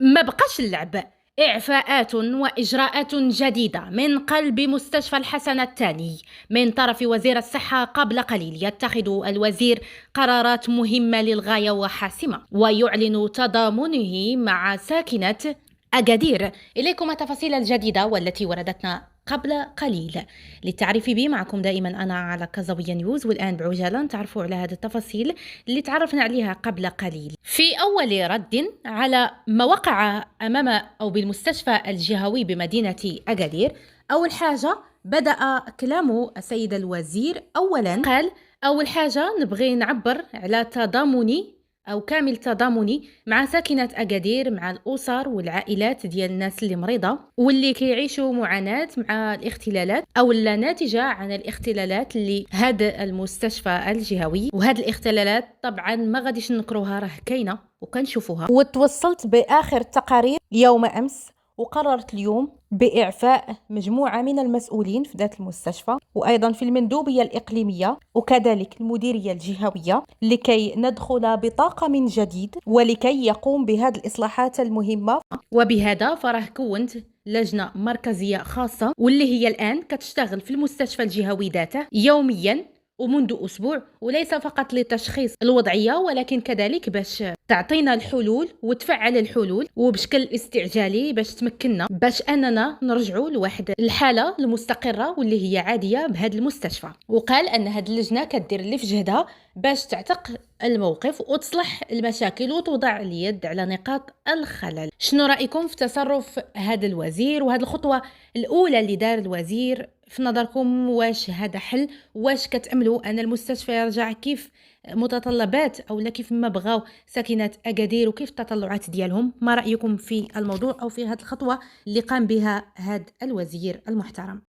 ما بقاش اللعب. إعفاءات وإجراءات جديدة من قلب مستشفى الحسن الثاني من طرف وزير الصحة. قبل قليل يتخذ الوزير قرارات مهمة للغاية وحاسمة، ويعلن تضامنه مع ساكنة أكادير. إليكم التفاصيل الجديدة والتي وردتنا قبل قليل. للتعريف بي معكم دائما أنا على كازاوية نيوز، والآن بعجالة نتعرفوا على هذه التفاصيل اللي تعرفنا عليها قبل قليل. في أول رد على ما وقع أمام أو بالمستشفى الجهوي بمدينة أكادير، أول حاجة بدأ كلام السيد الوزير. أولا قال أول حاجة نبغي نعبر على تضامني أو كامل تضامني مع ساكنة أكادير، مع الأسر والعائلات ديال الناس اللي مريضة واللي كيعيشوا معاناة مع الاختلالات أو الناتجة عن الاختلالات اللي هاد المستشفى الجهوي. وهاد الاختلالات طبعا ما غاديش نكروها، راه كاينة وكنشوفوها. وتوصلت بآخر التقارير يوم أمس، وقررت اليوم بإعفاء مجموعة من المسؤولين في ذات المستشفى، وأيضا في المندوبية الإقليمية وكذلك المديرية الجهوية، لكي ندخل بطاقم جديد ولكي يقوم بهذه الإصلاحات المهمة. وبهذا فراه كونت لجنة مركزية خاصة واللي هي الآن كتشتغل في المستشفى الجهوي ذاته يوميا ومنذ أسبوع، وليس فقط لتشخيص الوضعية ولكن كذلك باش تعطينا الحلول وتفعل الحلول وبشكل استعجالي باش تمكننا باش أننا نرجعوا لواحد الحالة المستقرة واللي هي عادية بهذا المستشفى. وقال أن هذه اللجنة كدير اللي في جهدها باش تعتق الموقف وتصلح المشاكل وتوضع اليد على نقاط الخلل. شنو رأيكم في تصرف هذا الوزير وهذه الخطوة الأولى اللي دار الوزير؟ في نظركم واش هذا حل؟ واش كتأملوا أن المستشفى يرجع كيف متطلبات أو لا كيف ما بغاو ساكنة أكادير وكيف التطلعات ديالهم؟ ما رأيكم في الموضوع أو في هذه الخطوة اللي قام بها هذا الوزير المحترم؟